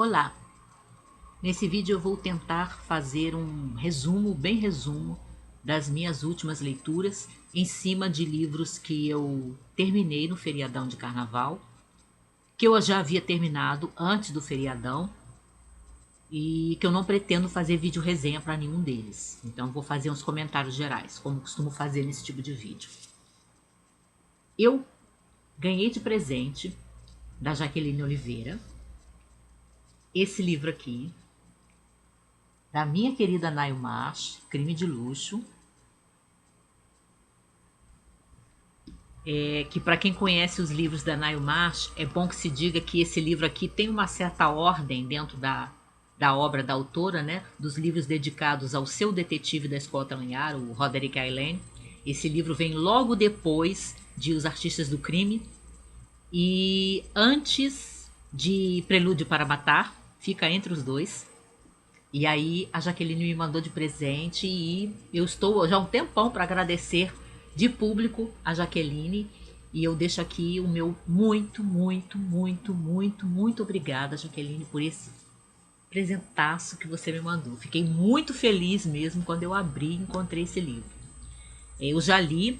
Olá! Nesse vídeo eu vou tentar fazer um resumo, bem resumo, das minhas últimas leituras em cima de livros que eu terminei no feriadão de carnaval, que eu já havia terminado antes do feriadão e que eu não pretendo fazer vídeo resenha para nenhum deles. Então vou fazer uns comentários gerais, como costumo fazer nesse tipo de vídeo. Eu ganhei de presente da Jaqueline Oliveira esse livro aqui, da minha querida Naio Marsh, Crime de Luxo, que para quem conhece os livros da Naio Marsh, é bom que se diga que esse livro aqui tem uma certa ordem dentro da obra da autora, né? Dos livros dedicados ao seu detetive da Scotland Yard, o Roderick Eyland. Esse livro vem logo depois de Os Artistas do Crime e antes de Prelúdio para Matar, fica entre os dois. E aí a Jaqueline me mandou de presente e eu estou já há um tempão para agradecer de público a Jaqueline. E eu deixo aqui o meu muito obrigada, Jaqueline, por esse presentaço que você me mandou. Fiquei muito feliz mesmo quando eu abri e encontrei esse livro. Eu já li.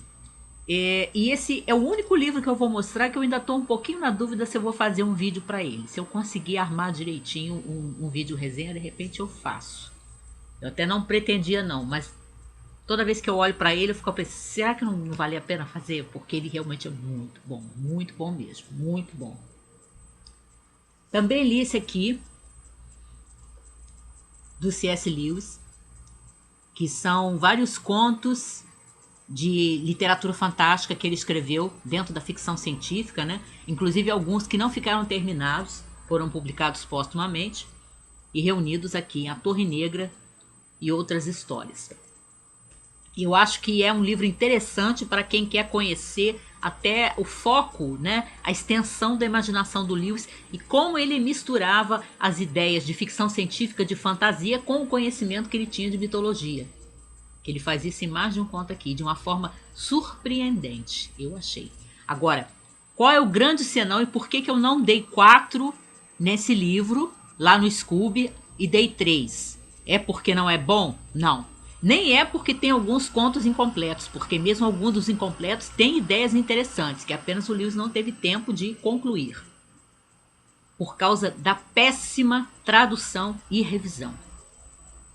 E esse é o único livro que eu vou mostrar que eu ainda estou um pouquinho na dúvida se eu vou fazer um vídeo para ele. Se eu conseguir armar direitinho um vídeo resenha, de repente eu faço. Eu até não pretendia não, mas toda vez que eu olho para ele eu fico pensando, será que não vale a pena fazer? Porque ele realmente é muito bom mesmo, muito bom. Também li esse aqui, do C.S. Lewis, que são vários contos de literatura fantástica que ele escreveu dentro da ficção científica, né? Inclusive alguns que não ficaram terminados, foram publicados póstumamente e reunidos aqui em A Torre Negra e Outras Histórias. E eu acho que é um livro interessante para quem quer conhecer até o foco, né? A extensão da imaginação do Lewis e como ele misturava as ideias de ficção científica, de fantasia, com o conhecimento que ele tinha de mitologia. Que ele faz isso em mais de um conto aqui, de uma forma surpreendente, eu achei. Agora, qual é o grande senão e por que eu não dei 4 nesse livro, lá no Scooby, e dei 3? É porque não é bom? Não. Nem é porque tem alguns contos incompletos, porque mesmo alguns dos incompletos têm ideias interessantes, que apenas o Lewis não teve tempo de concluir. Por causa da péssima tradução e revisão.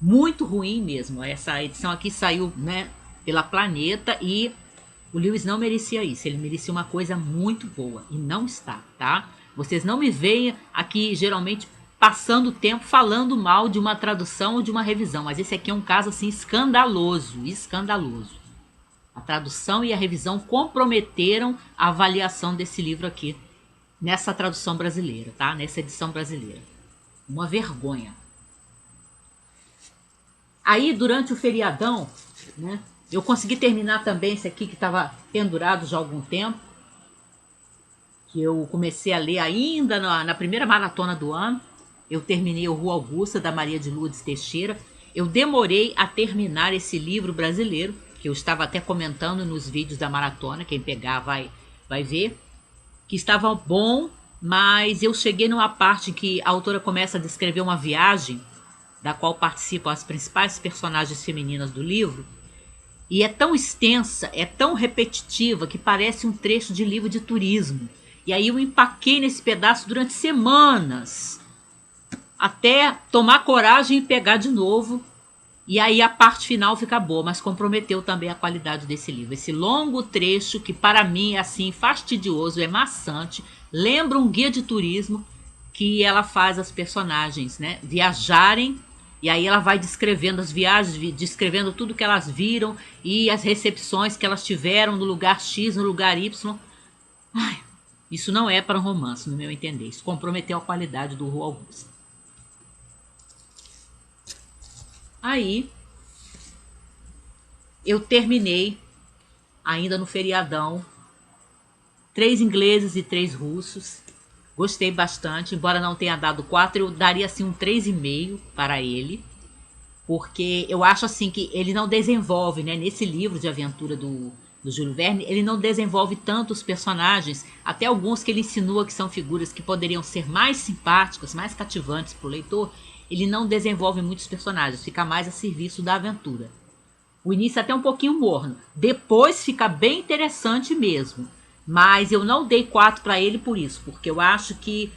Muito ruim mesmo. Essa edição aqui saiu, né, pela Planeta e o Lewis não merecia isso. Ele merecia uma coisa muito boa e não está, tá? Vocês não me veem aqui geralmente passando tempo falando mal de uma tradução ou de uma revisão, mas esse aqui é um caso assim escandaloso, escandaloso. A tradução e a revisão comprometeram a avaliação desse livro aqui nessa tradução brasileira, tá? Nessa edição brasileira. Uma vergonha. Aí, durante o feriadão, né, eu consegui terminar também esse aqui que estava pendurado já há algum tempo, que eu comecei a ler ainda na primeira maratona do ano. Eu terminei o Rua Augusta, da Maria de Lourdes Teixeira. Eu demorei a terminar esse livro brasileiro, que eu estava até comentando nos vídeos da maratona, quem pegar vai ver, que estava bom, mas eu cheguei numa parte que a autora começa a descrever uma viagem da qual participam as principais personagens femininas do livro, e é tão extensa, é tão repetitiva, que parece um trecho de livro de turismo. E aí eu empaquei nesse pedaço durante semanas, até tomar coragem e pegar de novo, e aí a parte final fica boa, mas comprometeu também a qualidade desse livro. Esse longo trecho, que para mim é assim fastidioso, é maçante, lembra um guia de turismo, que ela faz as personagens, né, viajarem. E aí ela vai descrevendo as viagens, descrevendo tudo que elas viram e as recepções que elas tiveram no lugar X, no lugar Y. Ai, isso não é para um romance, no meu entender. Isso comprometeu a qualidade do Rua Augusta. Aí, eu terminei, ainda no feriadão, 3 ingleses e 3 russos. Gostei bastante, embora não tenha dado 4, eu daria assim um 3,5 para ele. Porque eu acho assim que ele não desenvolve, né, nesse livro de aventura do do Júlio Verne, ele não desenvolve tanto os personagens, até alguns que ele insinua que são figuras que poderiam ser mais simpáticas, mais cativantes para o leitor, ele não desenvolve muitos personagens, fica mais a serviço da aventura. O início é até um pouquinho morno, depois fica bem interessante mesmo, mas eu não dei 4 para ele por isso, porque eu acho que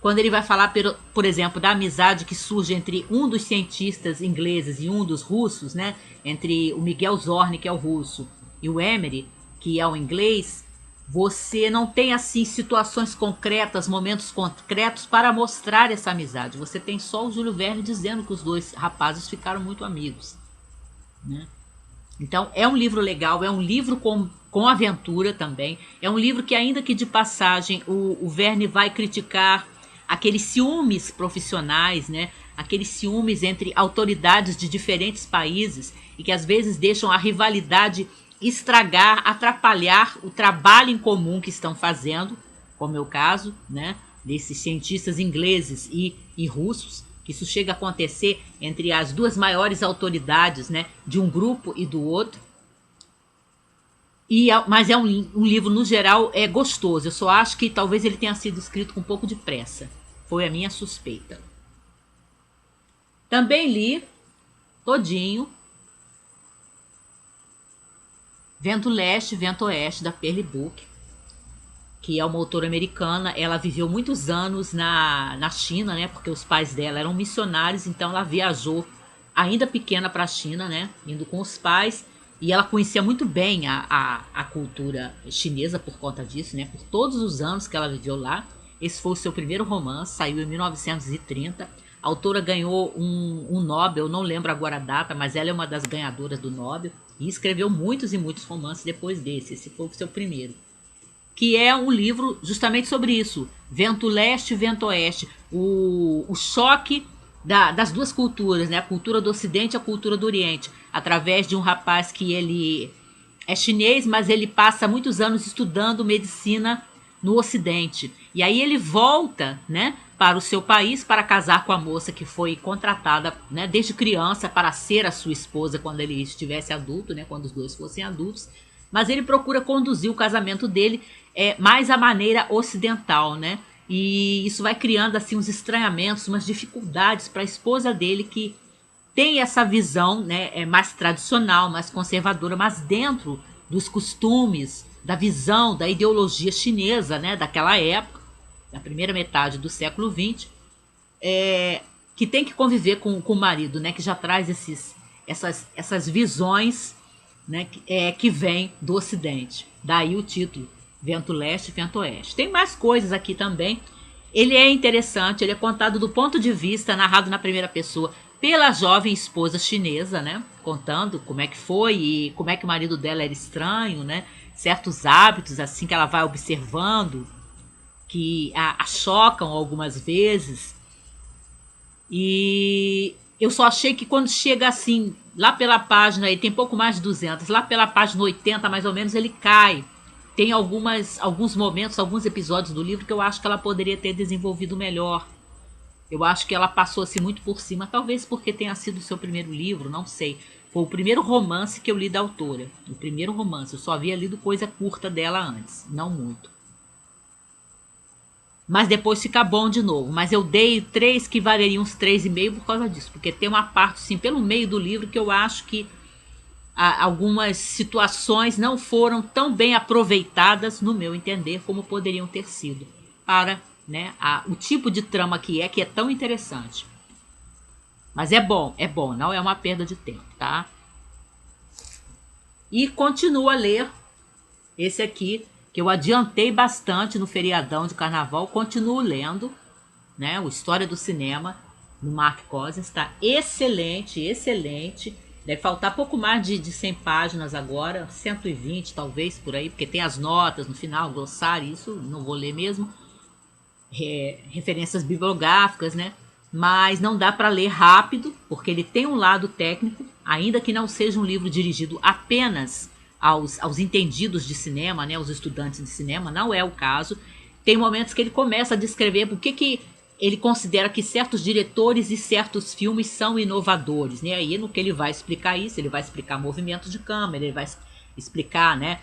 quando ele vai falar, por exemplo, da amizade que surge entre um dos cientistas ingleses e um dos russos, né, entre o Miguel Zorn, que é o russo, e o Emery, que é o inglês, você não tem assim situações concretas, momentos concretos para mostrar essa amizade. Você tem só o Júlio Verne dizendo que os dois rapazes ficaram muito amigos, né? Então é um livro legal, é um livro com aventura também. É um livro que, ainda que de passagem, o Verne vai criticar aqueles ciúmes profissionais, né? Aqueles ciúmes entre autoridades de diferentes países e que às vezes deixam a rivalidade estragar, atrapalhar o trabalho em comum que estão fazendo, como é o caso, né, desses cientistas ingleses e russos, que isso chega a acontecer entre as duas maiores autoridades, né, de um grupo e do outro. Mas é um livro, no geral, gostoso. Eu só acho que talvez ele tenha sido escrito com um pouco de pressa. Foi a minha suspeita. Também li todinho Vento Leste, Vento Oeste, da Pearl Book, que é uma autora americana. Ela viveu muitos anos na China, né? Porque os pais dela eram missionários, então ela viajou ainda pequena para a China, né? Indo com os pais. E ela conhecia muito bem a cultura chinesa por conta disso, né? Por todos os anos que ela viveu lá. Esse foi o seu primeiro romance, saiu em 1930. A autora ganhou um Nobel, não lembro agora a data, mas ela é uma das ganhadoras do Nobel. E escreveu muitos e muitos romances depois desse. Esse foi o seu primeiro. Que é um livro justamente sobre isso. Vento Leste e Vento Oeste. O choque das duas culturas, né? A cultura do Ocidente e a cultura do Oriente. Através de um rapaz que ele é chinês, mas ele passa muitos anos estudando medicina no Ocidente. E aí ele volta, né, para o seu país para casar com a moça que foi contratada, né, desde criança para ser a sua esposa quando ele estivesse adulto, né, quando os dois fossem adultos. Mas ele procura conduzir o casamento dele mais à maneira ocidental, né? E isso vai criando assim uns estranhamentos, umas dificuldades para a esposa dele, que tem essa visão, né, mais tradicional, mais conservadora, mas dentro dos costumes, da visão, da ideologia chinesa, né, daquela época, da primeira metade do século XX, que tem que conviver com o marido, né, que já traz essas visões, né, que vem do Ocidente. Daí o título, Vento Leste e Vento Oeste. Tem mais coisas aqui também. Ele é interessante, ele é contado do ponto de vista, narrado na primeira pessoa, pela jovem esposa chinesa, né, contando como é que foi e como é que o marido dela era estranho, né, certos hábitos assim que ela vai observando, que a chocam algumas vezes. E eu só achei que quando chega assim, lá pela página, ele tem pouco mais de 200, lá pela página 80 mais ou menos, ele cai. Tem alguns momentos, alguns episódios do livro que eu acho que ela poderia ter desenvolvido melhor. Eu acho que ela passou assim muito por cima, talvez porque tenha sido o seu primeiro livro, não sei. Foi o primeiro romance que eu li da autora. O primeiro romance, eu só havia lido coisa curta dela antes, não muito. Mas depois fica bom de novo. Mas eu dei 3 que valeriam uns 3,5 por causa disso. Porque tem uma parte, assim, pelo meio do livro que eu acho que algumas situações não foram tão bem aproveitadas, no meu entender, como poderiam ter sido. Para, né, o tipo de trama que é tão interessante. Mas é bom, não é uma perda de tempo, tá? E continuo a ler esse aqui, que eu adiantei bastante no feriadão de carnaval, continuo lendo, né, o História do Cinema, no Mark Cousins, está excelente, excelente. Deve faltar pouco mais de 100 páginas agora, 120 talvez, por aí, porque tem as notas no final, glossário, isso não vou ler mesmo, referências bibliográficas, né, mas não dá para ler rápido, porque ele tem um lado técnico, ainda que não seja um livro dirigido apenas aos entendidos de cinema, né, aos estudantes de cinema, não é o caso. Tem momentos que ele começa a descrever por que ele considera que certos diretores e certos filmes são inovadores, né? Aí no que ele vai explicar isso, ele vai explicar movimentos de câmera, ele vai explicar, né,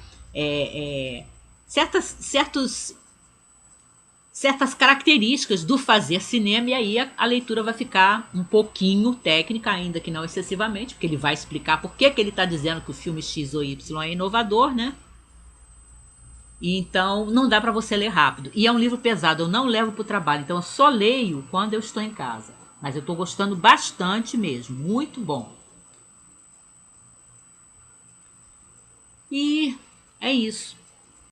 certas características do fazer cinema, e aí a leitura vai ficar um pouquinho técnica, ainda que não excessivamente, porque ele vai explicar por que ele está dizendo que o filme X ou Y é inovador, né? E então não dá para você ler rápido. E é um livro pesado, eu não levo para o trabalho, então eu só leio quando eu estou em casa. Mas eu estou gostando bastante mesmo, muito bom. E é isso.